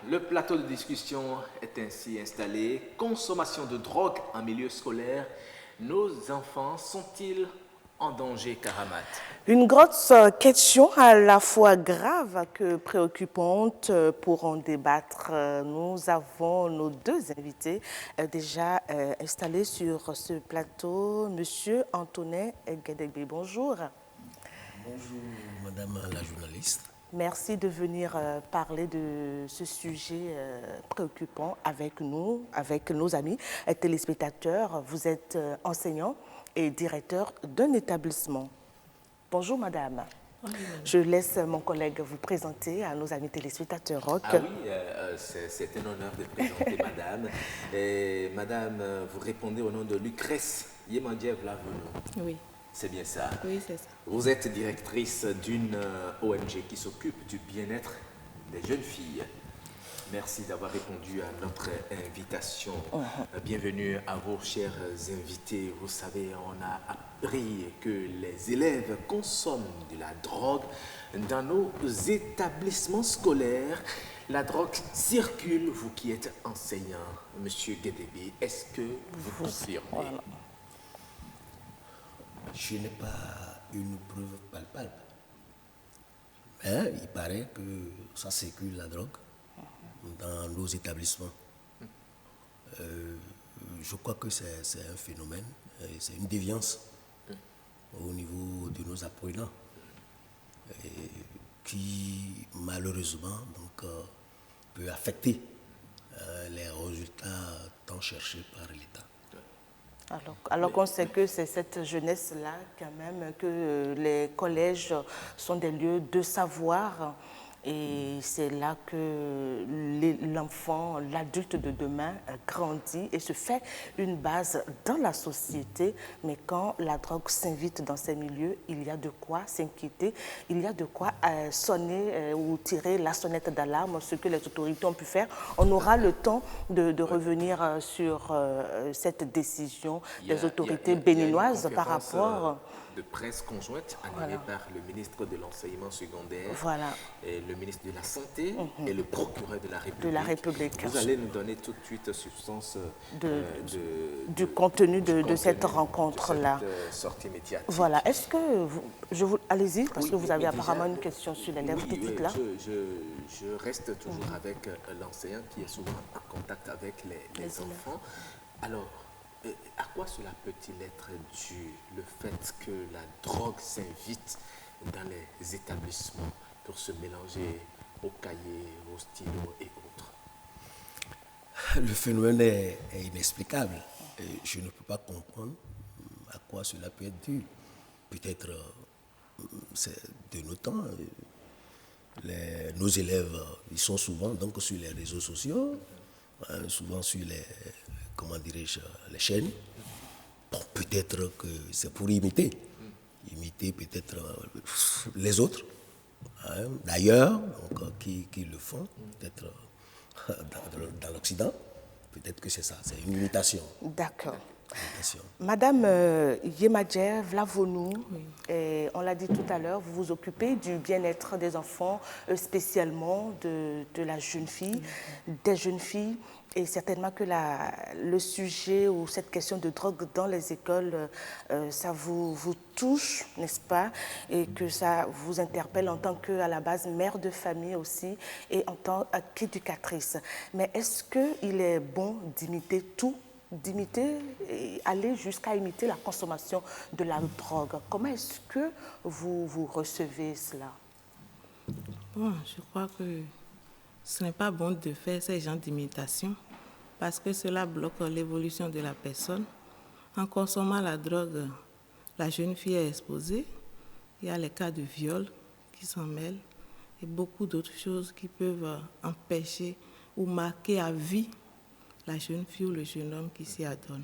le plateau de discussion est ainsi installé. Consommation de drogue en milieu scolaire. Nos enfants sont-ils en danger, Karamat? Une grosse question à la fois grave que préoccupante. Pour en débattre, nous avons nos deux invités déjà installés sur ce plateau. Monsieur Antonin Guédégbé, bonjour. Bonjour, madame la journaliste. Merci de venir parler de ce sujet préoccupant avec nous, avec nos amis téléspectateurs. Vous êtes enseignant et directeur d'un établissement. Bonjour madame. Bonjour. Je laisse mon collègue vous présenter à nos amis téléspectateurs. Ah oui, c'est un honneur de présenter madame. Et madame, vous répondez au nom de Lucrèce Yemadiev Laveno. Oui, C'est bien ça. oui, c'est ça. Vous êtes directrice d'une ONG qui s'occupe du bien-être des jeunes filles. Merci d'avoir répondu à notre invitation. Bienvenue à vos chers invités. Vous savez, on a appris que les élèves consomment de la drogue dans nos établissements scolaires. La drogue circule, vous qui êtes enseignant, Monsieur Guédébé, est-ce que vous confirmez? Voilà. Je n'ai pas une preuve palpable. Mais il paraît que ça circule la drogue dans nos établissements. Je crois que c'est un phénomène, c'est une déviance au niveau de nos apprenants et qui malheureusement peut affecter les résultats tant cherchés par l'État. Alors qu'on sait que c'est cette jeunesse-là, quand même, que les collèges sont des lieux de savoir. Et c'est là que l'enfant, l'adulte de demain grandit et se fait une base dans la société. Mais quand la drogue s'invite dans ces milieux, il y a de quoi s'inquiéter, il y a de quoi sonner ou tirer la sonnette d'alarme, ce que les autorités ont pu faire. On aura le temps de revenir sur cette décision des autorités béninoises par rapport... de presse conjointe animée par le ministre de l'Enseignement secondaire, Voilà. et le ministre de la Santé et le procureur de la République. De la République. Vous allez nous donner tout de suite substance du contenu de cette rencontre-là. De cette sortie médiatique. Voilà. Est-ce que allez-y, parce Oui, que vous mais avez déjà, apparemment une question sur les lèvres tout de suite là. Je reste toujours avec l'enseignant qui est souvent en contact avec les enfants. Alors, à quoi cela peut-il être dû, le fait que la drogue s'invite dans les établissements pour se mélanger aux cahiers, aux stylos et autres? Le phénomène est inexplicable. Et je ne peux pas comprendre à quoi cela peut être dû. Peut-être c'est de nos temps. Nos élèves, ils sont souvent donc sur les réseaux sociaux, souvent sur les, comment dirais-je, les chaînes. Bon, peut-être que c'est pour imiter peut-être les autres, d'ailleurs, qui le font, peut-être dans l'Occident. Peut-être que c'est ça, c'est une imitation. D'accord. Imitation. Madame Yemadiev Lavonu, on l'a dit tout à l'heure, vous vous occupez du bien-être des enfants, spécialement de la jeune fille, des jeunes filles. Et certainement que le sujet ou cette question de drogue dans les écoles, ça vous touche, n'est-ce pas? Et que ça vous interpelle en tant qu'à la base mère de famille aussi et en tant qu'éducatrice. Mais est-ce qu'il est bon d'imiter tout? D'imiter et aller jusqu'à imiter la consommation de la drogue? Comment est-ce que vous recevez cela? Bon, je crois que ce n'est pas bon de faire ces genres d'imitation parce que cela bloque l'évolution de la personne. En consommant la drogue, la jeune fille est exposée. Il y a les cas de viol qui s'en mêlent et beaucoup d'autres choses qui peuvent empêcher ou marquer à vie la jeune fille ou le jeune homme qui s'y adonne.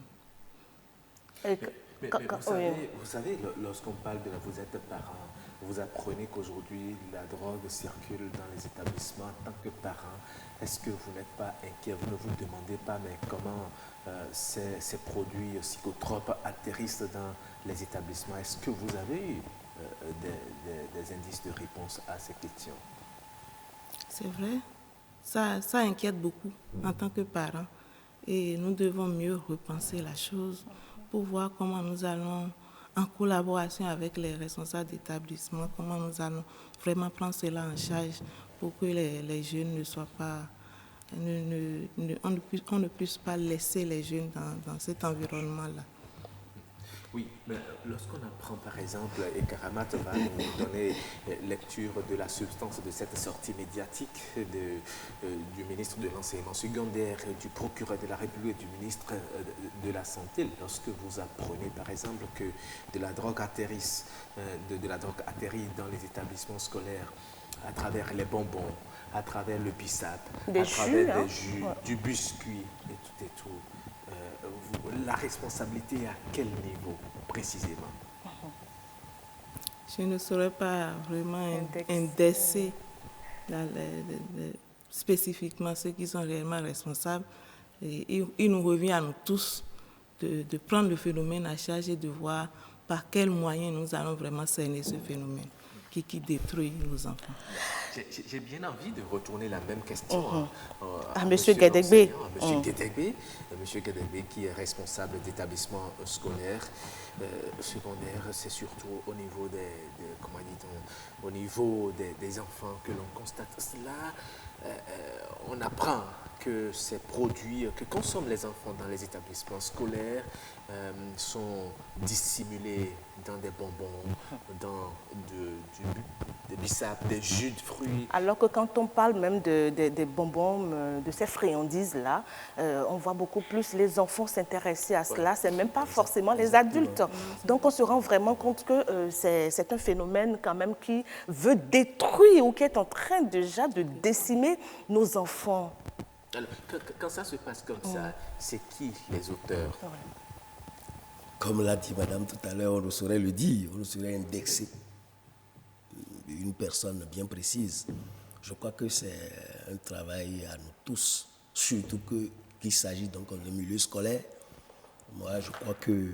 Mais vous savez, lorsqu'on parle de vous êtes parent, vous apprenez qu'aujourd'hui la drogue circule dans les établissements. En tant que parent, est-ce que vous n'êtes pas inquiet? Vous ne vous demandez pas mais comment ces produits psychotropes atterrissent dans les établissements? Est-ce que vous avez eu des indices de réponse à ces questions? C'est vrai, ça inquiète beaucoup en tant que parents. Et nous devons mieux repenser la chose pour voir comment nous allons, en collaboration avec les responsables d'établissement, comment nous allons vraiment prendre cela en charge pour que les jeunes ne soient pas... on ne puisse pas laisser les jeunes dans cet environnement-là. Oui, mais lorsqu'on apprend par exemple, et Karamat va nous donner lecture de la substance de cette sortie médiatique du ministre de l'Enseignement secondaire, du procureur de la République et du ministre de la Santé, lorsque vous apprenez par exemple que de la drogue atterrit dans les établissements scolaires à travers les bonbons, à travers le bissap, à travers des jus, du biscuit et tout. La responsabilité à quel niveau précisément? Je ne saurais pas vraiment indexer spécifiquement ceux qui sont réellement responsables. Et il nous revient à nous tous de prendre le phénomène à charge et de voir par quels moyens nous allons vraiment cerner ce phénomène qui détruit nos enfants. J'ai bien envie de retourner la même question à M. Guédégbé. M. Guédégbé qui est responsable d'établissement scolaire. Secondaire, c'est surtout au niveau des enfants que l'on constate cela. On apprend que ces produits que consomment les enfants dans les établissements scolaires sont dissimulés dans des bonbons, dans des bissap, des jus de fruits. Alors que quand on parle même des bonbons, de ces friandises-là, on voit beaucoup plus les enfants s'intéresser à cela. C'est même pas forcément les adultes. Donc on se rend vraiment compte que c'est un phénomène quand même qui veut détruire ou qui est en train déjà de décimer nos enfants. Alors, quand ça se passe comme ça, c'est qui les auteurs? Comme l'a dit madame tout à l'heure, on ne saurait le dire, on ne saurait indexer une personne bien précise. Je crois que c'est un travail à nous tous, surtout qu'il s'agit donc de milieu scolaire. Moi, je crois que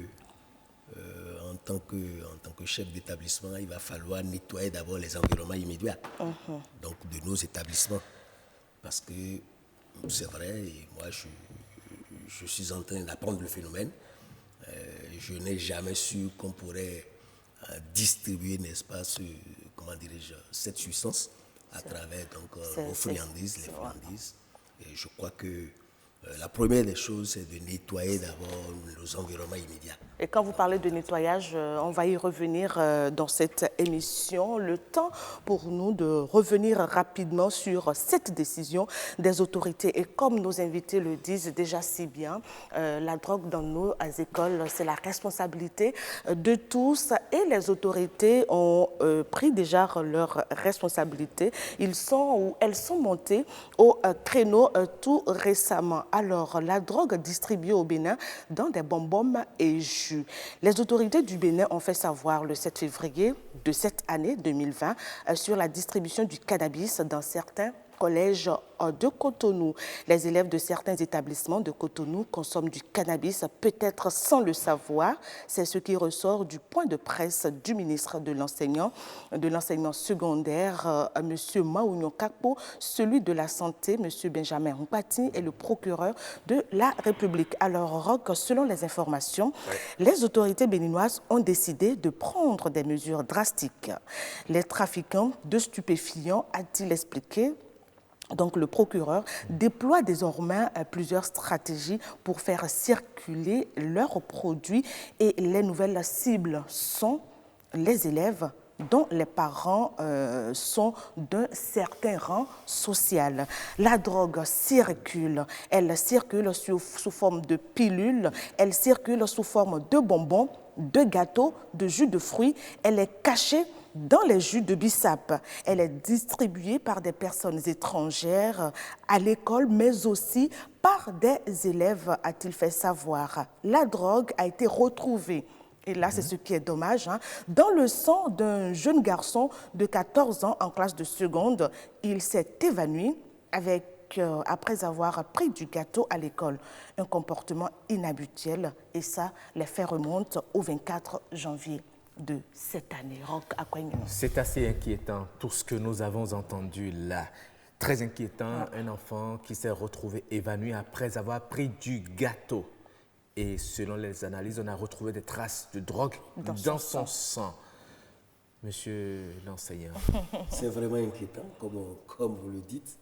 en tant que chef d'établissement, il va falloir nettoyer d'abord les environnements immédiats, donc de nos établissements. Parce que c'est vrai, et moi je suis en train d'apprendre le phénomène. Je n'ai jamais su qu'on pourrait distribuer, n'est-ce pas, cette substance à travers donc, aux friandises, les friandises. Et je crois que la première des choses, c'est de nettoyer d'abord nos environnements immédiats. Et quand vous parlez de nettoyage, on va y revenir dans cette émission. Le temps pour nous de revenir rapidement sur cette décision des autorités. Et comme nos invités le disent déjà si bien, la drogue dans nos écoles, c'est la responsabilité de tous. Et les autorités ont pris déjà leur responsabilité. Elles sont montées au créneau tout récemment. Alors, la drogue distribuée au Bénin dans des bonbons et jus. Les autorités du Bénin ont fait savoir le 7 février de cette année 2020 sur la distribution du cannabis dans certains collèges de Cotonou. Les élèves de certains établissements de Cotonou consomment du cannabis, peut-être sans le savoir. C'est ce qui ressort du point de presse du ministre de l'enseignement secondaire, M. Maounio Kakpo, celui de la santé, M. Benjamin Mpati, et le procureur de la République. Alors, Roch, selon les informations, les autorités béninoises ont décidé de prendre des mesures drastiques. Les trafiquants de stupéfiants, a-t-il expliqué, donc le procureur déploie désormais plusieurs stratégies pour faire circuler leurs produits et les nouvelles cibles sont les élèves dont les parents sont d'un certain rang social. La drogue circule, elle circule sous forme de pilules, elle circule sous forme de bonbons, de gâteaux, de jus de fruits, elle est cachée dans les jus de bissap. Elle est distribuée par des personnes étrangères à l'école, mais aussi par des élèves, a-t-il fait savoir. La drogue a été retrouvée, et là c'est ce qui est dommage, dans le sang d'un jeune garçon de 14 ans en classe de seconde. Il s'est évanoui après avoir pris du gâteau à l'école. Un comportement inhabituel, et ça, les faits remontent au 24 janvier. De cette année. C'est assez inquiétant tout ce que nous avons entendu là. Très inquiétant, un enfant qui s'est retrouvé évanoui après avoir pris du gâteau. Et selon les analyses, on a retrouvé des traces de drogue dans son sang. Monsieur l'enseignant. C'est vraiment inquiétant, comme vous le dites.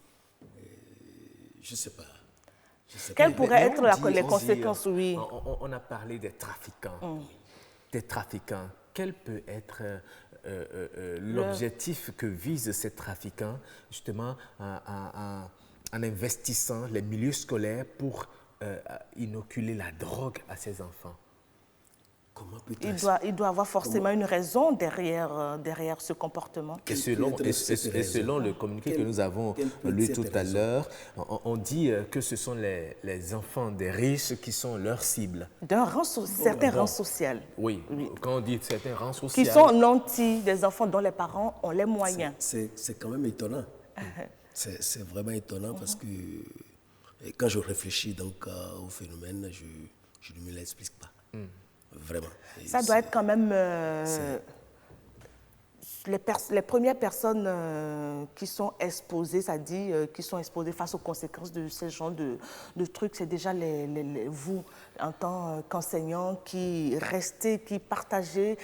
Je ne sais pas. Quelles pourraient être les conséquences, oui. On a parlé des trafiquants. Des trafiquants. Quel peut être l'objectif que visent ces trafiquants, justement, en investissant les milieux scolaires pour inoculer la drogue à ces enfants? Il doit avoir forcément une raison derrière ce comportement. Et selon le communiqué que nous avons lu tout à l'heure, on dit que ce sont les enfants des riches qui sont leur cible. Certains rangs sociaux. Oui, quand on dit certains rangs sociaux. Qui sont nantis, des enfants dont les parents ont les moyens. C'est quand même étonnant. C'est vraiment étonnant parce que quand je réfléchis donc au phénomène, je ne me l'explique pas. Vraiment. Ça doit être quand même les premières personnes qui sont exposées, ça dit, qui sont exposées face aux conséquences de ce genre de trucs, c'est déjà vous, en tant qu'enseignant, qui restez, qui partagez,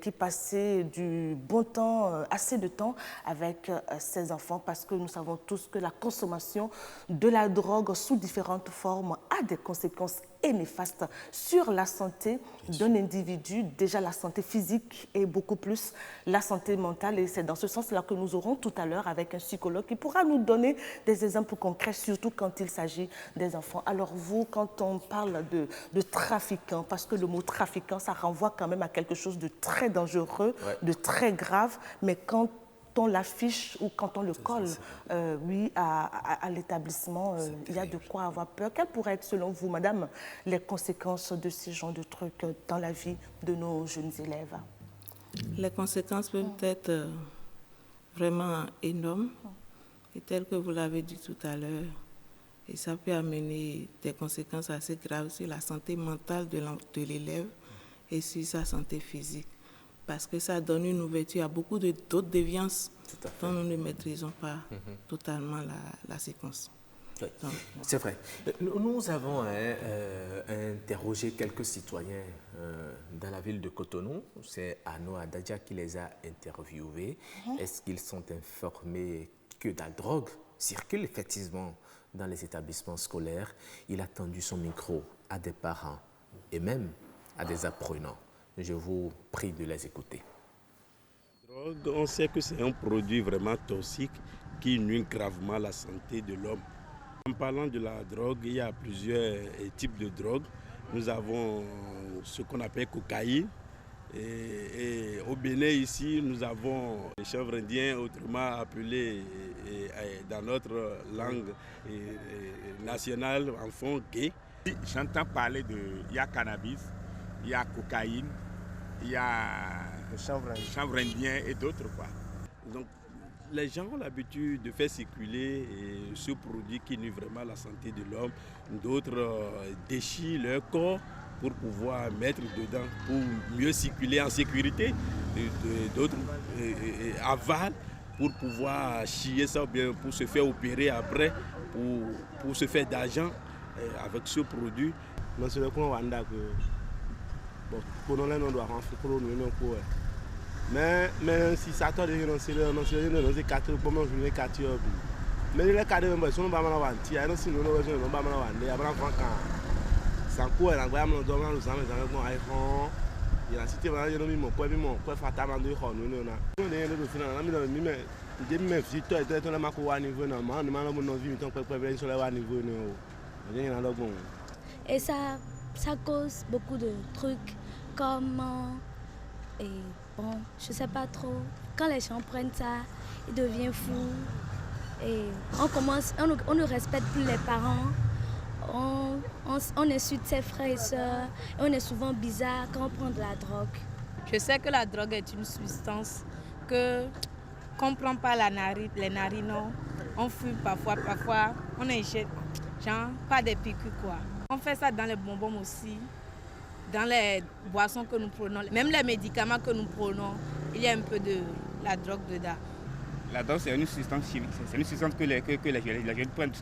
qui passez du bon temps, assez de temps avec ces enfants, parce que nous savons tous que la consommation de la drogue sous différentes formes a des conséquences et néfaste sur la santé d'un individu, déjà la santé physique et beaucoup plus la santé mentale. Et c'est dans ce sens-là que nous aurons tout à l'heure avec un psychologue qui pourra nous donner des exemples concrets, surtout quand il s'agit des enfants. Alors vous, quand on parle de trafiquants, parce que le mot trafiquant, ça renvoie quand même à quelque chose de très dangereux, de très grave, mais quand on l'affiche ou quand on le colle à l'établissement, il y a de quoi avoir peur. Quelles pourraient être, selon vous, madame, les conséquences de ce genre de trucs dans la vie de nos jeunes élèves? Les conséquences peuvent être vraiment énormes, et telles que vous l'avez dit tout à l'heure, et ça peut amener des conséquences assez graves sur la santé mentale de l'élève et sur sa santé physique. Parce que ça donne une ouverture à beaucoup d'autres déviances dont nous ne maîtrisons pas totalement la séquence. Oui. C'est vrai. Nous avons interrogé quelques citoyens dans la ville de Cotonou. C'est Ano Adadja qui les a interviewés. Est-ce qu'ils sont informés que la drogue circule effectivement dans les établissements scolaires? Il a tendu son micro à des parents et même à des apprenants. Je vous prie de les écouter. On sait que c'est un produit vraiment toxique qui nuit gravement à la santé de l'homme. En parlant de la drogue, il y a plusieurs types de drogue. Nous avons ce qu'on appelle cocaïne. Et au Bénin, ici, nous avons le chanvre indien, autrement appelé dans notre langue nationale, en fond, gay. J'entends parler il y a cannabis, il y a cocaïne, il y a le chanvre indien et d'autres, quoi. Donc, les gens ont l'habitude de faire circuler ce produit qui nuit vraiment à la santé de l'homme. D'autres déchirent leur corps pour pouvoir mettre dedans, pour mieux circuler en sécurité. D'autres avalent pour pouvoir chier ça, ou bien pour se faire opérer après, pour se faire d'argent avec ce produit. Mais si ça t'a dit non c'est quatre pour moi je vais quatre mais les cadres me sont pas mal avanti non si nous ne pas mal avanti après quand sans quoi la voyage nous devons nous amener dans un iPhone il y a cité voilà je mon quoi fatalement de ho nous na nous ne final na mi mais je me suis toi la mako wa niveau na ma no vie ton quoi sur le niveau no et ça cause beaucoup de trucs comme et bon, je sais pas trop. Quand les gens prennent ça, ils deviennent fous. Et on ne respecte plus les parents. On insulte ses frères et sœurs. Et on est souvent bizarre quand on prend de la drogue. Je sais que la drogue est une substance qu'on ne prend pas les narines. On fume parfois on injecte, genre pas des piqûres quoi. On fait ça dans les bonbons aussi. Dans les boissons que nous prenons, même les médicaments que nous prenons, il y a un peu de la drogue dedans. La drogue, c'est une substance chimique. C'est une substance que les jeunes prennent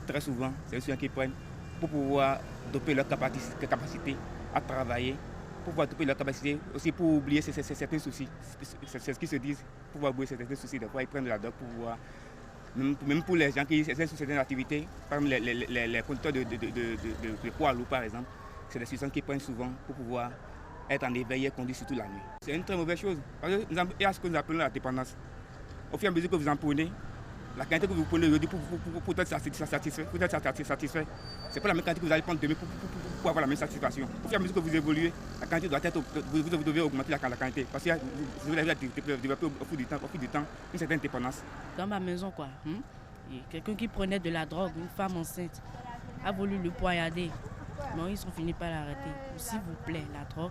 très souvent. C'est une substance qu'ils prennent pour pouvoir doper leur capacité à travailler, pour pouvoir doper leur capacité aussi pour oublier certains soucis. C'est ce qu'ils se disent, pour pouvoir oublier certains soucis. Des fois, ils prennent de la drogue pour pouvoir, même pour les gens qui exercent certaines activités, par exemple les conducteurs de poids lourds par exemple, c'est des substances qu'ils prennent souvent pour pouvoir être en éveil et conduire surtout la nuit. C'est une très mauvaise chose. Parce que il y a ce que nous appelons la dépendance. Au fur et à mesure que vous en prenez, la quantité que vous prenez aujourd'hui pour être satisfait, c'est pas la même quantité que vous allez prendre demain pour avoir la même satisfaction. Au fur et à mesure que vous évoluez, la quantité doit être, vous devez augmenter la quantité. Parce que vous allez développer au fil du temps une certaine dépendance. Dans ma maison, quoi, quelqu'un qui prenait de la drogue, une femme enceinte, a voulu le poignarder. Non, ils ont fini par l'arrêter. S'il vous plaît, la drogue,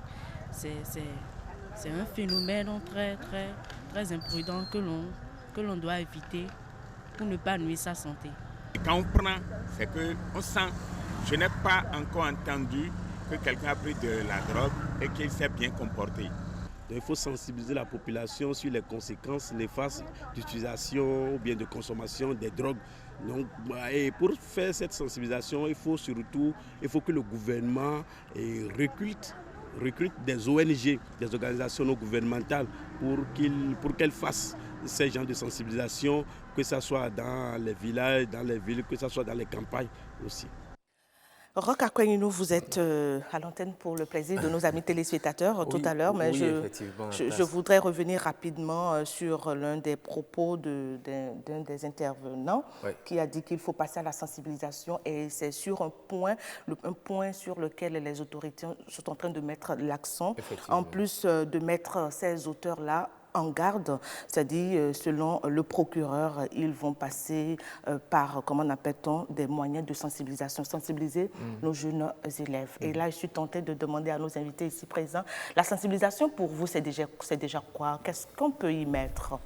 c'est un phénomène très, très, très imprudent que l'on doit éviter pour ne pas nuire sa santé. Quand on prend, c'est qu'on sent, je n'ai pas encore entendu que quelqu'un a pris de la drogue et qu'il s'est bien comporté. Il faut sensibiliser la population sur les conséquences néfastes d'utilisation ou bien de consommation des drogues. Donc, et pour faire cette sensibilisation, il faut que le gouvernement recrute des ONG, des organisations non gouvernementales pour qu'elles fassent ces genres de sensibilisation, que ce soit dans les villages, dans les villes, que ce soit dans les campagnes aussi. Roch Akwenyino, vous êtes à l'antenne pour le plaisir de nos amis téléspectateurs tout à l'heure, mais oui, je voudrais revenir rapidement sur l'un des propos d'un des intervenants qui a dit qu'il faut passer à la sensibilisation, et c'est sur un point sur lequel les autorités sont en train de mettre l'accent, en plus de mettre ces auteurs-là en garde, c'est-à-dire selon le procureur, ils vont passer par, comment appelle-t-on, des moyens de sensibilisation, sensibiliser nos jeunes élèves. Et là, je suis tentée de demander à nos invités ici présents, la sensibilisation pour vous, c'est déjà quoi? Qu'est-ce qu'on peut y mettre?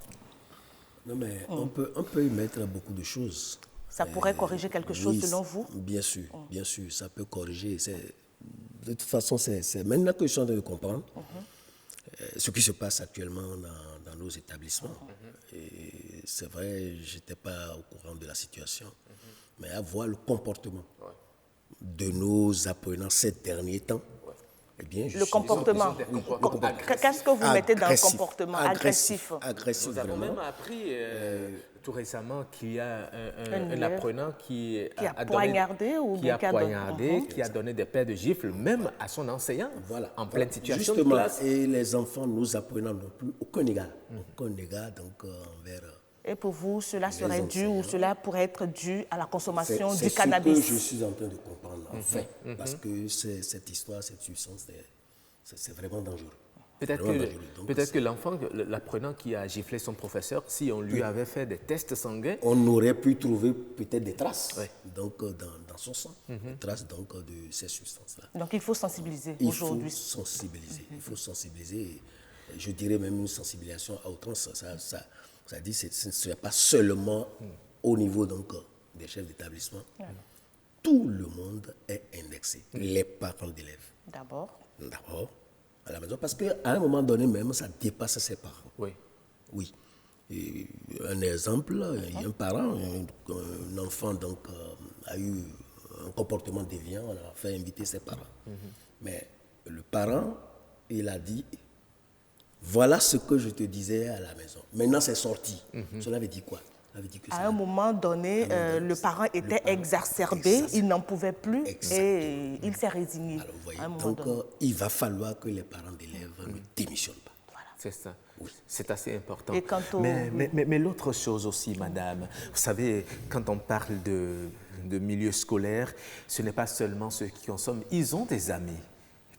Non, mais on peut y mettre beaucoup de choses. Ça pourrait corriger quelque chose selon vous? Bien sûr, ça peut corriger. De toute façon, c'est maintenant que je suis en train de comprendre ce qui se passe actuellement dans nos établissements. Et c'est vrai, je n'étais pas au courant de la situation, mais à voir le comportement de nos apprenants ces derniers temps. Eh bien, le comportement. Qu'est-ce que vous mettez dans le comportement agressif? Agressif, nous avons même appris tout récemment qu'il y a un apprenant qui a poignardé, qui a donné des paires de gifles, même à son enseignant, en pleine situation de classe. Et les enfants, nos apprenants n'ont plus aucun égard. Donc envers... Et pour vous, cela serait dû ou cela pourrait être dû à la consommation du cannabis? C'est ce que je suis en train de comprendre, en fait. Parce que cette histoire, cette substance, c'est vraiment dangereux. Peut-être que l'enfant, l'apprenant qui a giflé son professeur, si on lui avait fait des tests sanguins... On aurait pu trouver peut-être des traces donc, dans son sang, des traces donc, de ces substances-là. Donc il faut sensibiliser aujourd'hui. Il faut sensibiliser. Je dirais même une sensibilisation à outrance. Ça dit que ce n'est pas seulement au niveau donc, des chefs d'établissement. Tout le monde est indexé. Les parents d'élèves. D'abord, à la maison. Parce qu'à un moment donné même, ça dépasse ses parents. Oui. Et un exemple, il y a un parent, un enfant donc, a eu un comportement déviant, on a fait inviter ses parents. Mais le parent, il a dit... Voilà ce que je te disais à la maison. Maintenant, c'est sorti. Cela veut dire quoi? Ça veut dire que à un moment donné, le parent était exacerbé, il n'en pouvait plus et il s'est résigné. Alors, donc, il va falloir que les parents d'élèves ne démissionnent pas. Voilà. C'est ça. C'est assez important. Et quant au... Mais l'autre chose aussi, madame, vous savez, quand on parle de milieu scolaire, ce n'est pas seulement ceux qui consomment, ils ont des amis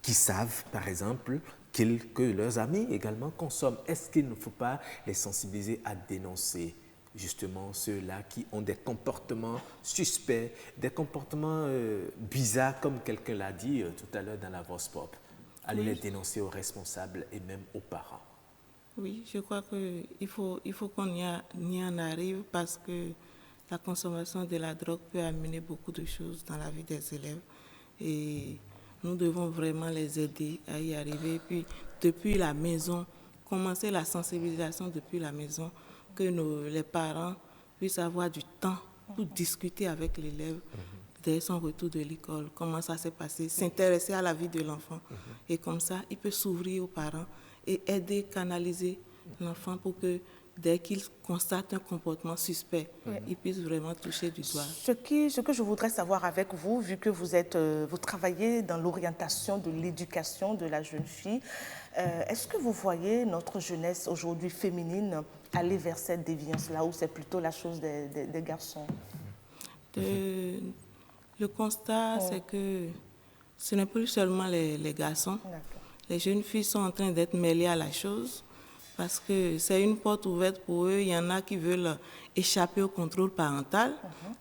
qui savent, par exemple, que leurs amis également consomment. Est-ce qu'il ne faut pas les sensibiliser à dénoncer justement ceux-là qui ont des comportements suspects, des comportements bizarres, comme quelqu'un l'a dit tout à l'heure dans la Vox Pop, aller les dénoncer aux responsables et même aux parents? Oui, je crois qu'il faut qu'on y en arrive parce que la consommation de la drogue peut amener beaucoup de choses dans la vie des élèves et nous devons vraiment les aider à y arriver. Et puis, depuis la maison, commencer la sensibilisation depuis la maison, que les parents puissent avoir du temps pour discuter avec l'élève dès son retour de l'école, comment ça s'est passé, s'intéresser à la vie de l'enfant. Et comme ça, il peut s'ouvrir aux parents et aider, canaliser l'enfant pour que dès qu'il constate un comportement suspect, il puisse vraiment toucher du doigt. Ce que je voudrais savoir avec vous, vu que vous travaillez dans l'orientation de l'éducation de la jeune fille, est-ce que vous voyez notre jeunesse aujourd'hui féminine aller vers cette déviance-là, ou c'est plutôt la chose des garçons? Le constat, c'est que ce n'est plus seulement les garçons. Les jeunes filles sont en train d'être mêlées à la chose parce que c'est une porte ouverte pour eux. Il y en a qui veulent échapper au contrôle parental.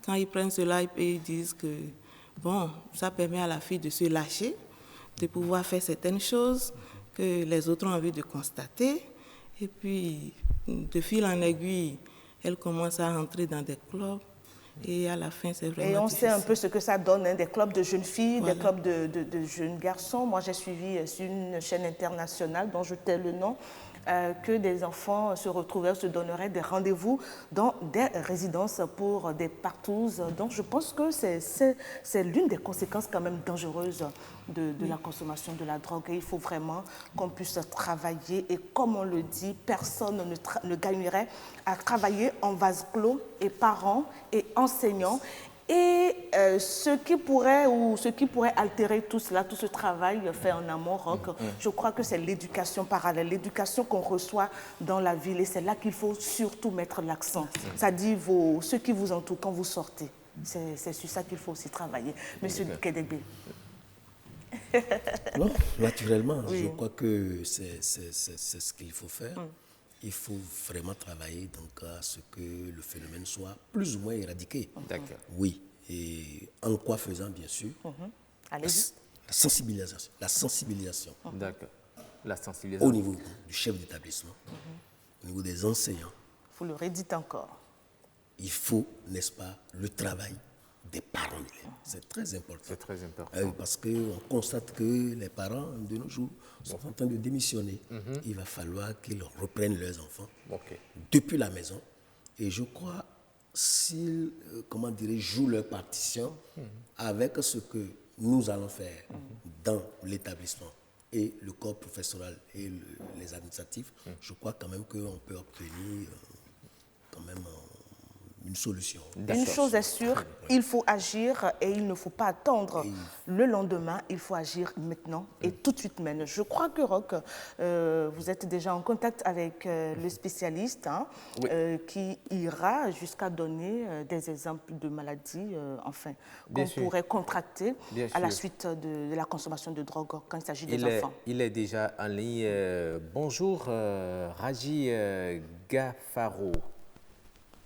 Quand ils prennent cela, ils disent que bon, ça permet à la fille de se lâcher, de pouvoir faire certaines choses que les autres ont envie de constater. Et puis, de fil en aiguille, elle commence à entrer dans des clubs. Et à la fin, c'est vraiment Et on difficile. sait un peu ce que ça donne, hein, des clubs de jeunes filles, Voilà. des clubs de jeunes garçons. Moi, j'ai suivi sur une chaîne internationale dont je tais le nom, que des enfants se retrouvaient, se donneraient des rendez-vous dans des résidences pour des partous. Donc, je pense que c'est l'une des conséquences quand même dangereuses de la consommation de la drogue. Et il faut vraiment qu'on puisse travailler. Et comme on le dit, personne ne gagnerait à travailler en vase clos, et parents et enseignants. Et ce qui pourrait altérer tout cela, tout ce travail fait en amont, Roch, je crois que c'est l'éducation parallèle, l'éducation qu'on reçoit dans la ville. Et c'est là qu'il faut surtout mettre l'accent. C'est-à-dire ceux qui vous entourent quand vous sortez. C'est sur ça qu'il faut aussi travailler. Monsieur Kedegbe. Non, naturellement, Oui. je crois que c'est ce qu'il faut faire. Il faut vraiment travailler donc, à ce que le phénomène soit plus ou moins éradiqué. D'accord. Oui, et en quoi faisant, bien sûr, Allez-y. la sensibilisation. La sensibilisation. D'accord. La sensibilisation. Au niveau du chef d'établissement, au niveau des enseignants. Vous le redites encore. Il faut, n'est-ce pas, le travail des parents d'élèves. C'est très important. C'est très important. Parce qu'on constate que les parents de nos jours sont en train de démissionner. Il va falloir qu'ils reprennent leurs enfants depuis la maison. Et je crois, s'ils, jouent leur partition avec ce que nous allons faire dans l'établissement et le corps professoral et les administratifs, je crois quand même qu'on peut obtenir quand même une solution. Une chose est sûre, il faut agir et il ne faut pas attendre le lendemain, il faut agir maintenant et tout de suite même. Je crois que Roch, vous êtes déjà en contact avec le spécialiste qui ira jusqu'à donner des exemples de maladies qu'on pourrait contracter à la suite de la consommation de drogue quand il s'agit des enfants. Il est déjà en ligne. Bonjour, Raji Gafaro.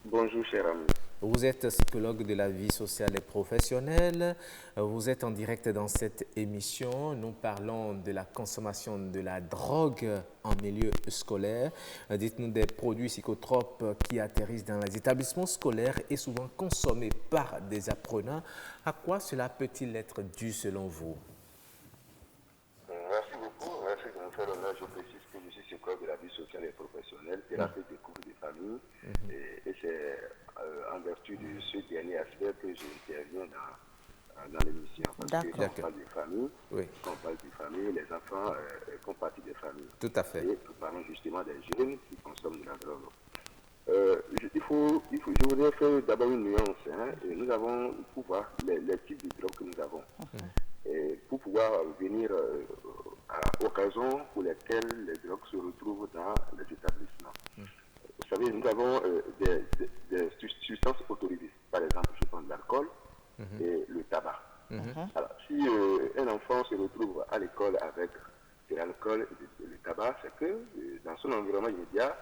Bonjour, cher ami. Vous êtes psychologue de la vie sociale et professionnelle. Vous êtes en direct dans cette émission. Nous parlons de la consommation de la drogue en milieu scolaire. Dites-nous des produits psychotropes qui atterrissent dans les établissements scolaires et souvent consommés par des apprenants. À quoi cela peut-il être dû selon vous? Merci beaucoup. Merci de me faire l'honneur. Je précise que je suis psychologue de la vie sociale et professionnelle, thérapeute des couples de famille. Et c'est en vertu de ce dernier aspect que j'interviens dans l'émission. Parce que quand on parle de famille, quand on parle de famille, les enfants font partie des familles. Tout à fait. Et nous parlons justement des jeunes qui consomment de la drogue. Je voudrais faire d'abord une nuance. Et nous avons pour voir les types de drogue que nous avons. Et pour pouvoir venir aux raisons pour lesquelles les drogues se retrouvent dans les établissements. Vous savez, nous avons des substances autorisées. Par exemple, je prends l'alcool et le tabac. Alors, si un enfant se retrouve à l'école avec de l'alcool et du tabac, c'est que dans son environnement immédiat,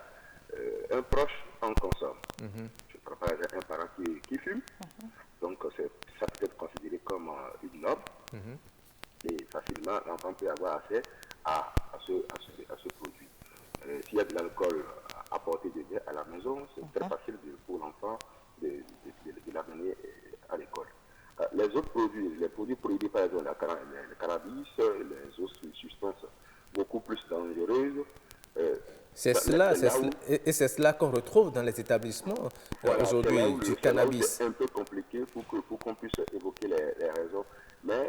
un proche en consomme. Je prends par exemple un parent qui fume, donc ça peut être considéré comme une norme. Et facilement, l'enfant peut avoir accès à ce produit. S'il y a de l'alcool à portée de à la maison, c'est très facile pour l'enfant de l'amener à l'école. Les autres produits, les produits prohibés par exemple, le cannabis, les autres substances beaucoup plus dangereuses, C'est cela, et c'est cela qu'on retrouve dans les établissements aujourd'hui du cannabis. C'est un peu compliqué pour qu'on puisse évoquer les raisons. Mais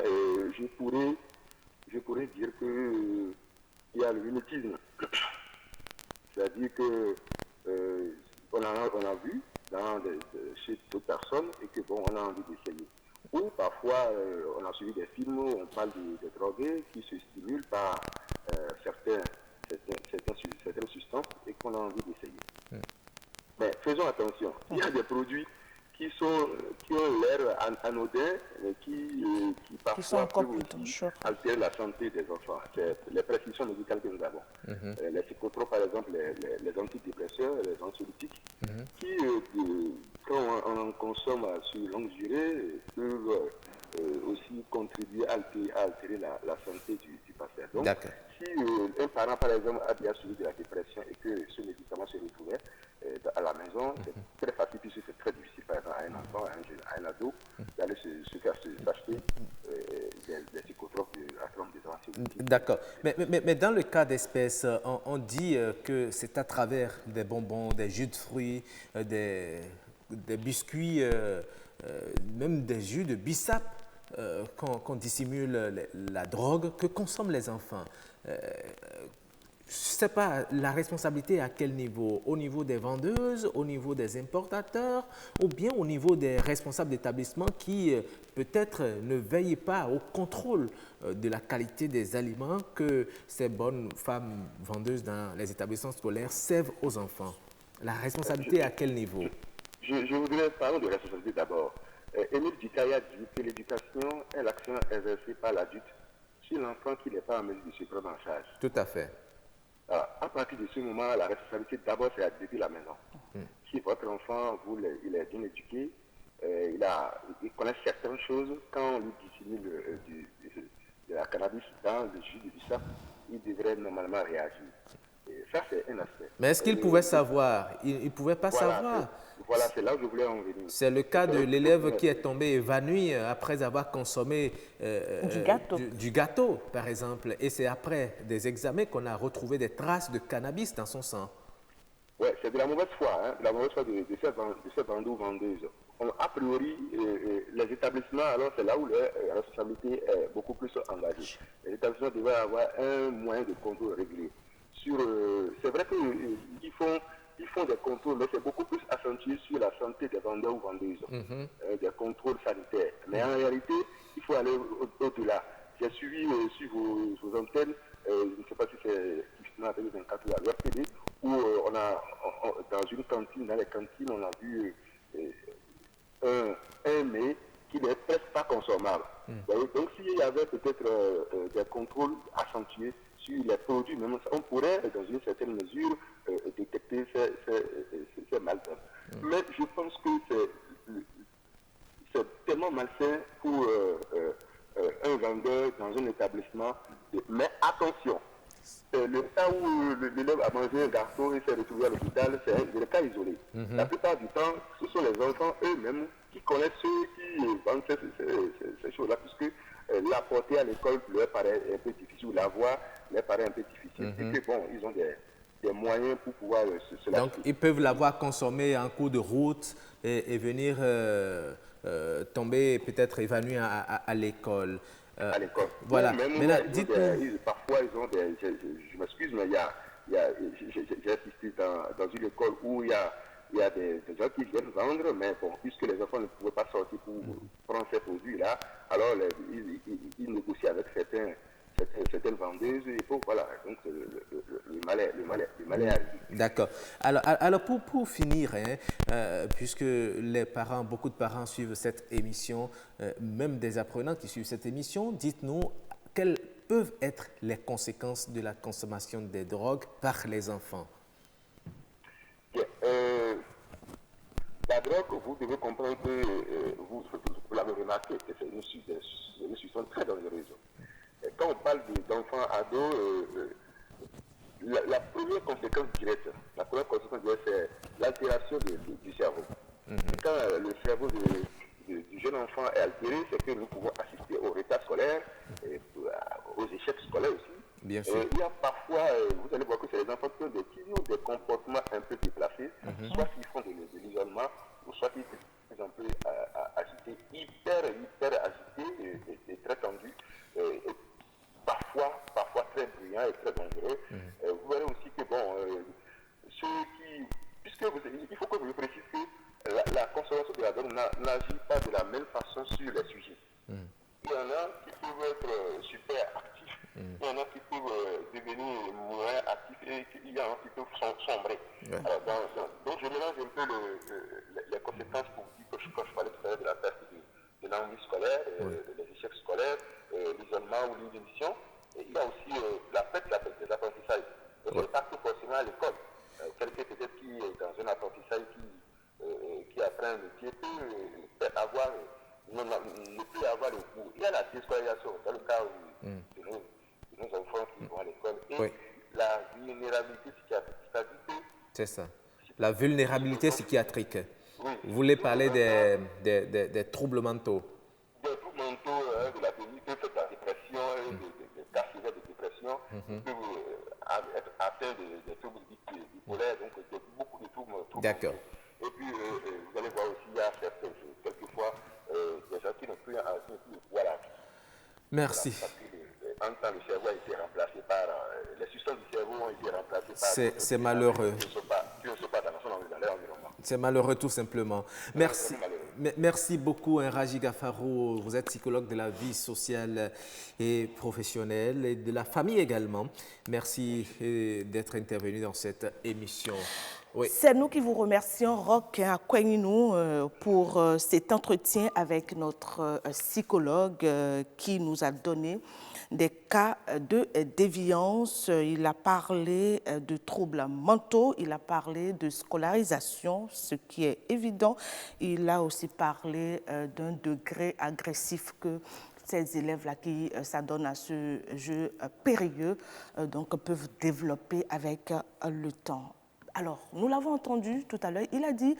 je pourrais dire qu'il y a le mimétisme. C'est-à-dire que on a vu chez d'autres personnes et que bon, on a envie d'essayer. Ou parfois, on a suivi des films où on parle de drogués qui se stimulent par certaines substances et qu'on a envie d'essayer. Mais faisons attention. Il y a des produits qui ont l'air anodins et qui parfois peuvent aussi altérer la santé des enfants. C'est les prescriptions médicales que nous avons. Les psychotropes, par exemple, les antidépresseurs, les anxiolytiques, qui, quand on en consomme sur longue durée, peuvent aussi contribuer à altérer la santé du patient. Donc, si un parent, par exemple, a bien suivi de la dépression et que ce médicament se retrouvait à la maison, c'est très facile, puisque c'est très difficile, par exemple, à un enfant, à un ado, d'aller s'acheter des psychotropes à trompe des anxiolytiques. D'accord. Mais dans le cas d'espèce, on dit que c'est à travers des bonbons, des jus de fruits, des biscuits, même des jus de bissap qu'on dissimule la drogue que consomment les enfants. Je ne sais pas, la responsabilité à quel niveau? Au niveau des vendeuses, au niveau des importateurs ou bien au niveau des responsables d'établissements qui peut-être ne veillent pas au contrôle de la qualité des aliments que ces bonnes femmes vendeuses dans les établissements scolaires servent aux enfants? La responsabilité à quel niveau? Je voudrais parler de responsabilité d'abord. Émile Dikaya dit que l'éducation est l'action exercée par l'adulte sur l'enfant qui n'est pas en mesure de se prendre en charge. Tout à fait. À partir de ce moment, la responsabilité d'abord c'est depuis la maison. Si votre enfant, il est bien éduqué, il connaît certaines choses, quand on lui dissimule de la cannabis dans le jus de bissap, il devrait normalement réagir. Et ça, c'est un aspect. Mais est-ce qu'il pouvait savoir? Il ne pouvait pas savoir. Voilà, c'est là où je voulais en venir. C'est le cas de l'élève qui est tombé évanoui après avoir consommé du gâteau, par exemple. Et c'est après des examens qu'on a retrouvé des traces de cannabis dans son sang. Oui, c'est de la mauvaise foi, de la mauvaise foi de ces vendeurs ou vendeuses. A priori, les établissements, alors c'est là où la responsabilité est beaucoup plus engagée. Les établissements devraient avoir un moyen de contrôle régulier. C'est vrai qu'ils font des contrôles, mais c'est beaucoup plus accentué sur la santé des vendeurs ou vendeuses, des contrôles sanitaires. Mais en réalité, il faut aller au-delà. J'ai suivi sur vos antennes, je ne sais pas si c'est justement à 2024 ou à l'URPD, où dans une cantine, dans les cantines, on a vu un mets qui n'est presque pas consommable. Donc s'il y avait peut-être des contrôles accentués sur les produits, même on pourrait, dans une certaine mesure, détecter ces malsains. Mais je pense que c'est tellement malsain pour un vendeur dans un établissement. Mais attention, le cas où l'élève a mangé un gâteau et s'est retrouvé à l'hôpital, c'est le cas isolé. La plupart du temps, ce sont les enfants eux-mêmes qui connaissent ceux qui vendent ces choses-là, puisque la porter à l'école leur paraît un peu difficile, ou la voir leur paraît un peu difficile. Et que bon, ils ont des moyens pour pouvoir se Donc, ils peuvent l'avoir consommé en cours de route et venir tomber peut-être évanoui à l'école. À l'école. Voilà. Maintenant, parfois, ils ont des... Je m'excuse, mais j'ai assisté dans une école où il y a des gens qui viennent vendre, mais bon, puisque les enfants ne pouvaient pas sortir pour prendre ces produits-là, alors ils négocient avec certaines vendeuses, et bon, voilà, donc le malais arrive. D'accord. Alors pour finir, puisque beaucoup de parents suivent cette émission, même des apprenants qui suivent cette émission, dites-nous quelles peuvent être les conséquences de la consommation des drogues par les enfants. La drogue, vous devez comprendre que, vous l'avez remarqué, que c'est une substance très dangereuse. Et quand on parle d'enfants ados, la première conséquence directe, c'est l'altération du cerveau. Quand le cerveau du jeune enfant est altéré, c'est que nous pouvons assister au retard scolaire, aux échecs scolaires aussi, Bien sûr. Il y a parfois, vous allez voir que c'est les enfants qui ont des comportements un peu déplacés, soit qu'ils font de l'isolement, ou soit qu'ils sont un peu agités, hyper agités et très tendus, et parfois très bruyants et très dangereux. Vous verrez aussi que, bon, il faut que je vous précise que la consommation de la drogue n'agit pas de la même façon sur les sujets. Il y en a qui peuvent être super actifs, il y en a qui peuvent devenir moins actifs et il y en a qui peuvent sombrer. Alors, donc je mélange un peu les conséquences pour vous dire que je parlais tout à l'heure de la perte de l'ennui scolaire, des échecs scolaires, l'isolement ou l'inhibition. Et il y a aussi la perte des apprentissages. Ce n'est pas que forcément à l'école. Quelqu'un peut-être qui est dans un apprentissage qui apprend un métier peut avoir ne peut avoir le cours. Il y a la déscolarisation dans le cas de nos enfants qui vont à l'école et la vulnérabilité psychiatrique. C'est-à-dire que c'est ça. La vulnérabilité psychiatrique. Oui. Vous voulez parler des troubles mentaux. Des troubles mentaux, de la dépression, des cas sévères de dépression, peuvent être atteints des troubles bipolaires, donc beaucoup de troubles mentaux. D'accord. Et puis, vous allez voir aussi, il y a quelquefois des gens qui n'ont plus voir la vie. Merci. Voilà, parce que, en temps, le cerveau a été remplacé par... les substances du cerveau ont été remplacées par... C'est malheureux. Qui ne sont pas dans leur environnement. C'est malheureux tout simplement. Merci. Merci beaucoup, Raji Gafarou. Vous êtes psychologue de la vie sociale et professionnelle et de la famille également. Merci d'être intervenu dans cette émission. Oui. C'est nous qui vous remercions, Roch Akwenyinu, pour cet entretien avec notre psychologue qui nous a donné des cas de déviance. Il a parlé de troubles mentaux, il a parlé de scolarisation, ce qui est évident. Il a aussi parlé d'un degré agressif que ces élèves-là qui s'adonnent à ce jeu périlleux donc peuvent développer avec le temps. Alors, nous l'avons entendu tout à l'heure, il a dit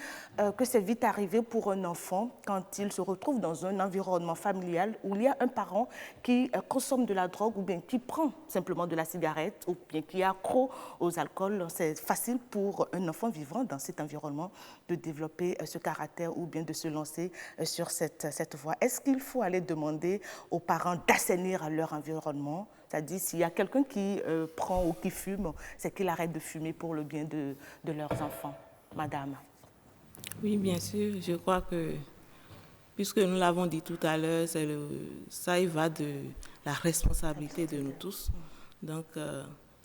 que c'est vite arrivé pour un enfant quand il se retrouve dans un environnement familial où il y a un parent qui consomme de la drogue ou bien qui prend simplement de la cigarette ou bien qui est accro aux alcools. C'est facile pour un enfant vivant dans cet environnement de développer ce caractère ou bien de se lancer sur cette voie. Est-ce qu'il faut aller demander aux parents d'assainir leur environnement? C'est-à-dire, s'il y a quelqu'un qui prend ou qui fume, c'est qu'il arrête de fumer pour le bien de leurs enfants. Madame. Oui, bien sûr. Je crois que, puisque nous l'avons dit tout à l'heure, ça y va de la responsabilité de nous tous. Donc,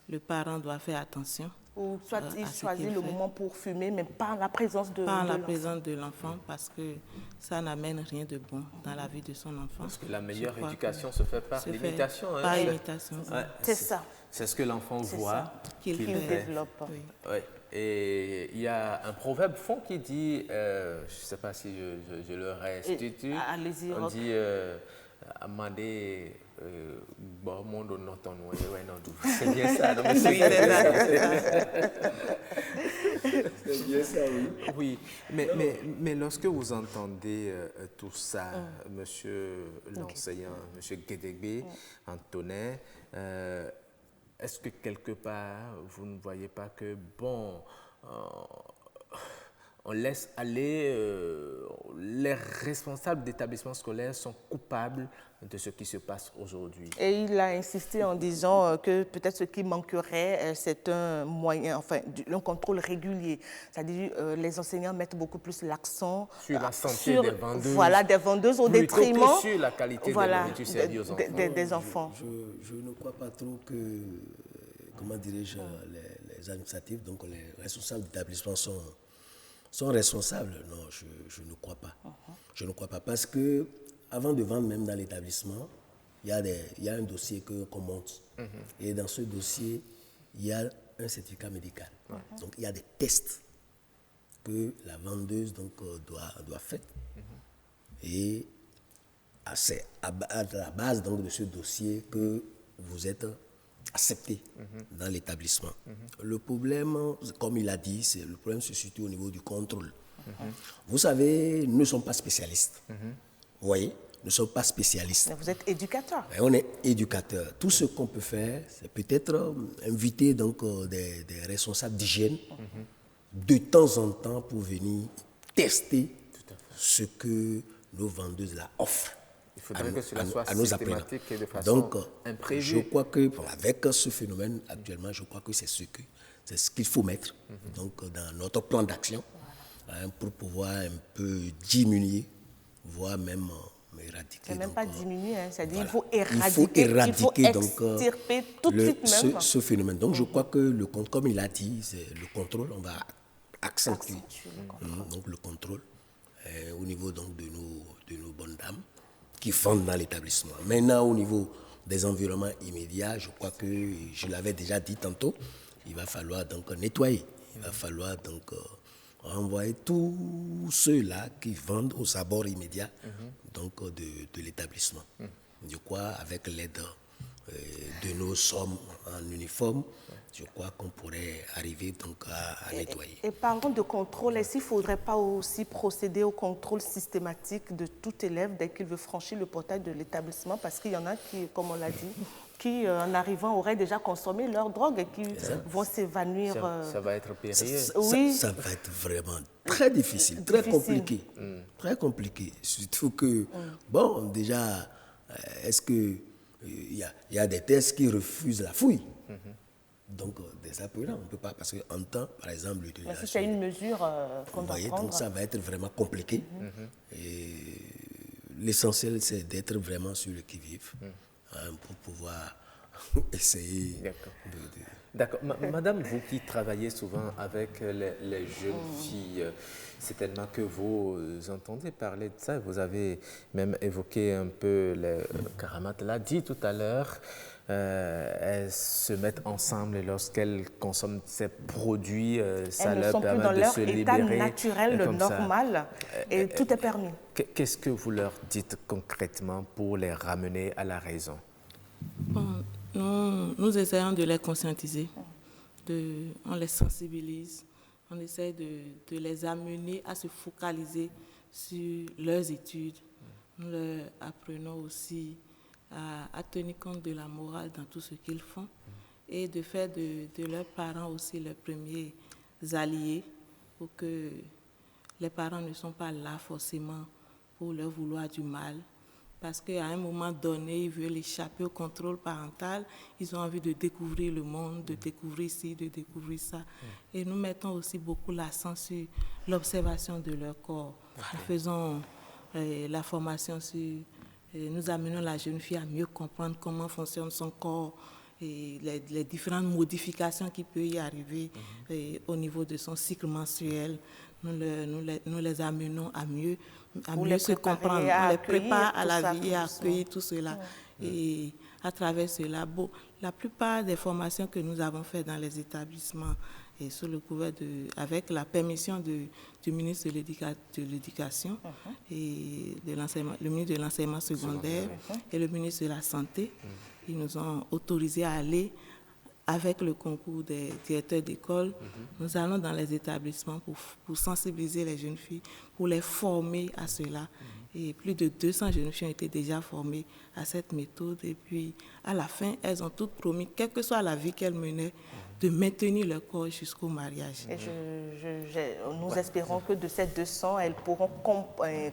le parent doit faire attention. Ou soit il choisit le moment pour fumer, mais pas en la présence de l'enfant. Pas en la présence de l'enfant, parce que ça n'amène rien de bon dans la vie de son enfant. Parce que la meilleure éducation se fait par l'imitation. Par imitation. C'est ça. C'est ce que l'enfant voit qu'il développe. Oui. Oui. Et il y a un proverbe fond qui dit, je ne sais pas si je le restitue, allez-y, on dit Amandé, bon monde n'entend c'est bien ça, non, mais c'est bien ça, oui. Oui, mais lorsque vous entendez tout ça, monsieur l'enseignant, monsieur Guédégbé, Antonin, est-ce que quelque part, vous ne voyez pas que, bon, on laisse aller, les responsables d'établissements scolaires sont coupables de ce qui se passe aujourd'hui? Et il a insisté en disant que peut-être ce qui manquerait, c'est un moyen, enfin, un contrôle régulier. C'est-à-dire les enseignants mettent beaucoup plus l'accent sur la santé des vendeuses. Voilà, des vendeuses au détriment sur la qualité de la nourriture servie aux enfants. Des enfants. Je ne crois pas trop que, comment dirais-je, les administratifs, donc les responsables d'établissement sont responsables. Non, je ne crois pas. Je ne crois pas parce que avant de vendre même dans l'établissement, il y a un dossier qu'on monte. Et dans ce dossier, il y a un certificat médical. Donc, il y a des tests que la vendeuse donc, doit faire. Et c'est à la base donc, de ce dossier que vous êtes accepté dans l'établissement. Le problème, comme il a dit, le problème se situe au niveau du contrôle. Vous savez, nous ne sommes pas spécialistes. Vous voyez, ne sommes pas spécialistes. Mais vous êtes éducateur. Et on est éducateur. Tout ce qu'on peut faire, c'est peut-être inviter donc, des responsables d'hygiène de temps en temps pour venir tester ce que nos vendeuses là offrent. Il faudrait que cela soit à nos apprenants. systématique et de façon Donc, imprévue. je crois que avec ce phénomène actuellement, je crois que c'est ce qu'il faut mettre donc, dans notre plan d'action pour pouvoir un peu diminuer, voire même éradiquer. C'est même pas diminuer, c'est-à-dire Voilà. il faut éradiquer, il faut extirper tout de suite même. Ce phénomène. Donc je crois que comme il a dit, c'est le contrôle, on va accentuer donc le contrôle au niveau donc, de nos bonnes dames qui vendent dans l'établissement. Maintenant, au niveau des environnements immédiats, je crois que, je l'avais déjà dit tantôt, il va falloir donc nettoyer. Il va falloir donc renvoyer tous ceux-là qui vendent aux abords immédiats donc, de l'établissement. Je crois, avec l'aide de nos sommes en uniforme, je crois qu'on pourrait arriver donc à nettoyer. Et parlant de contrôle, est-ce qu'il ne faudrait pas aussi procéder au contrôle systématique de tout élève dès qu'il veut franchir le portail de l'établissement? Parce qu'il y en a qui, comme on l'a dit, qui en arrivant auraient déjà consommé leur drogue et qui vont s'évanouir. Ça va être périlleux. Ça va être vraiment très difficile, très compliqué. Très compliqué. Surtout que, bon, déjà, est-ce que il y a des tests qui refusent la fouille? Donc, des apprenants, on ne peut pas, parce qu'en temps, par exemple, mais si c'est une mesure qu'on doit prendre. Donc, ça va être vraiment compliqué. Et l'essentiel, c'est d'être vraiment sur le qui-vive pour pouvoir essayer D'accord. Madame, vous qui travaillez souvent avec les jeunes filles, certainement que vous entendez parler de ça. Vous avez même évoqué un peu, Karamat l'a dit tout à l'heure, elles se mettent ensemble et lorsqu'elles consomment ces produits, ça leur permet de se libérer. Elles ne sont plus dans leur état naturel, le normal, et tout est permis. Qu'est-ce que vous leur dites concrètement pour les ramener à la raison? Bon, nous essayons de les conscientiser, on les sensibilise, on essaie de les amener à se focaliser sur leurs études. Nous leur apprenons aussi à tenir compte de la morale dans tout ce qu'ils font et de faire de leurs parents aussi leurs premiers alliés pour que les parents ne sont pas là forcément pour leur vouloir du mal. Parce qu'à un moment donné, ils veulent échapper au contrôle parental. Ils ont envie de découvrir le monde, de découvrir ci, de découvrir ça. Et nous mettons aussi beaucoup l'accent sur l'observation de leur corps. Nous faisons la formation sur... nous amenons la jeune fille à mieux comprendre comment fonctionne son corps et les différentes modifications qui peuvent y arriver au niveau de son cycle menstruel. Nous les amenons à mieux se comprendre. On les prépare à la vie et à accueillir tout cela. Et à travers cela, la plupart des formations que nous avons faites dans les établissements et sous le couvert avec la permission du ministre de l'Éducation et le ministre de l'Enseignement secondaire et le ministre de la Santé, ils nous ont autorisés à aller avec le concours des directeurs d'école. Nous allons dans les établissements pour sensibiliser les jeunes filles, pour les former à cela. Et plus de 200 jeunes filles ont été déjà formées à cette méthode. Et puis, à la fin, elles ont toutes promis, quelle que soit la vie qu'elles menaient, de maintenir leur corps jusqu'au mariage. Et nous espérons que de ces 200, elles pourront,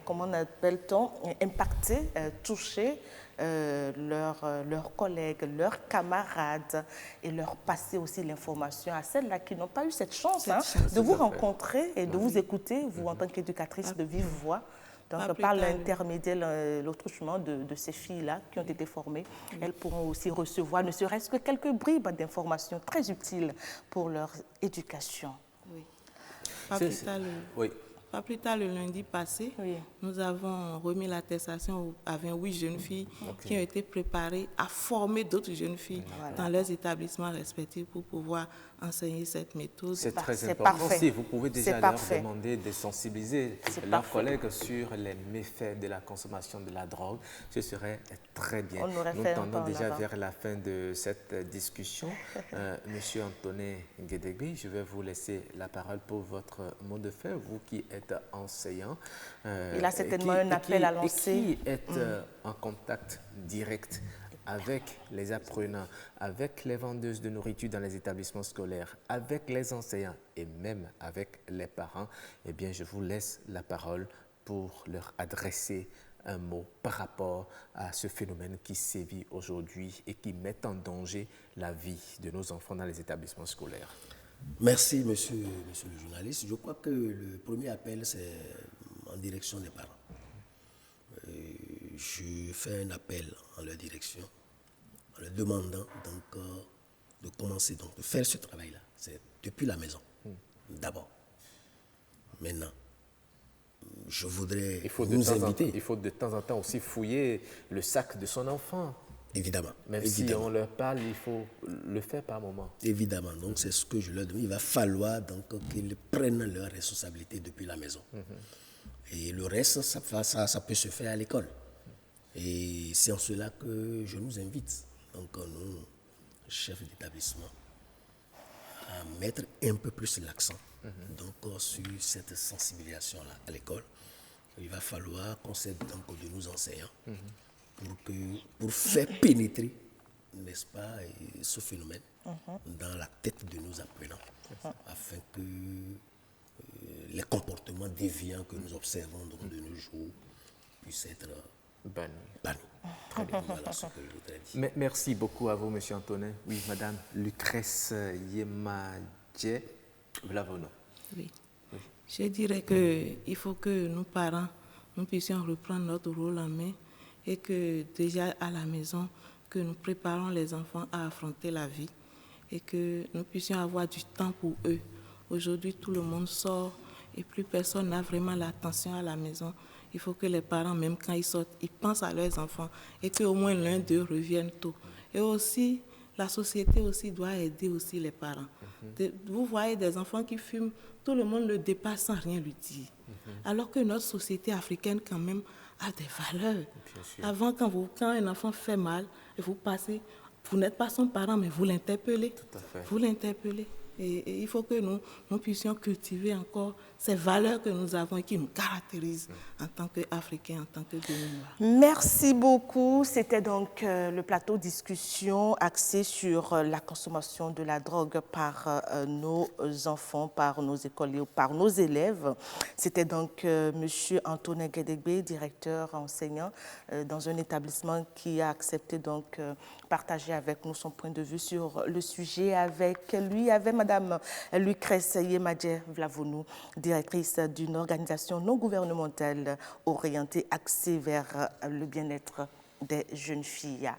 comment appelle-t-on, impacter, toucher leurs collègues, leurs camarades et leur passer aussi l'information à celles-là qui n'ont pas eu cette chance de vous rencontrer et de vous écouter, vous en tant qu'éducatrice de vive voix. Donc, par l'intermédiaire, l'autruchement de ces filles-là qui ont été formées, elles pourront aussi recevoir ne serait-ce que quelques bribes d'informations très utiles pour leur éducation. Oui. Pas plus tard, le lundi passé, nous avons remis l'attestation à 28 jeunes filles qui ont été préparées à former d'autres jeunes filles dans leurs établissements respectifs pour pouvoir enseigner cette méthode. C'est très important. Si vous pouvez déjà leur demander de sensibiliser leurs collègues sur les méfaits de la consommation de la drogue, ce serait très bien. Nous tendons déjà vers la fin de cette discussion. Monsieur Antonin Guédégui, je vais vous laisser la parole pour votre mot de fin, vous qui êtes êtes enseignant. Il a certainement un appel à lancer. Et qui est en contact direct avec les apprenants, avec les vendeuses de nourriture dans les établissements scolaires, avec les enseignants et même avec les parents, eh bien, je vous laisse la parole pour leur adresser un mot par rapport à ce phénomène qui sévit aujourd'hui et qui met en danger la vie de nos enfants dans les établissements scolaires. Merci, monsieur le journaliste. Je crois que le premier appel, c'est en direction des parents. Je fais un appel en leur direction, en leur demandant donc, de commencer, donc, de faire ce travail-là. C'est depuis la maison, d'abord. Maintenant, je voudrais nous inviter. Il faut de temps en temps aussi fouiller le sac de son enfant. Évidemment. Même si on leur parle, il faut le faire par moment. Évidemment. Donc, c'est ce que je leur demande. Il va falloir donc qu'ils prennent leurs responsabilités depuis la maison. Et le reste, ça peut se faire à l'école. Et c'est en cela que je nous invite, donc nous, chefs d'établissement, à mettre un peu plus l'accent donc, sur cette sensibilisation-là à l'école. Il va falloir qu'on s'aide donc de nos enseignants pour faire pénétrer, n'est-ce pas, ce phénomène dans la tête de nos apprenants, afin que les comportements déviants que nous observons donc, de nos jours puissent être bannis. Très bien, voilà ce que je voudrais dire. Merci beaucoup à vous, M. Antonin. Oui, Madame Lucrèce Yemadje Vlavono. Oui. Je dirais qu'il faut que nous, parents, nous puissions reprendre notre rôle en main et que déjà à la maison, que nous préparons les enfants à affronter la vie et que nous puissions avoir du temps pour eux. Aujourd'hui, tout le monde sort et plus personne n'a vraiment l'attention à la maison. Il faut que les parents, même quand ils sortent, ils pensent à leurs enfants et qu'au moins l'un d'eux revienne tôt. Et aussi, la société aussi doit aider aussi les parents. Vous voyez des enfants qui fument, tout le monde le dépasse sans rien lui dire. Alors que notre société africaine quand même a des valeurs. Avant, quand un enfant fait mal, vous passez, vous n'êtes pas son parent, mais vous l'interpellez. Vous l'interpellez. Et il faut que nous puissions cultiver encore ces valeurs que nous avons et qui nous caractérisent en tant qu'Africains, en tant que Béninois. Merci beaucoup. C'était donc le plateau discussion axé sur la consommation de la drogue par nos enfants, par nos écoles et par nos élèves. C'était donc M. Antonin Guédégbé, directeur enseignant dans un établissement qui a accepté donc partager avec nous son point de vue sur le sujet. Avec lui, avec Mme Lucrèce Yemadje Vlavono, directrice d'une organisation non gouvernementale orientée, axée vers le bien-être des jeunes filles.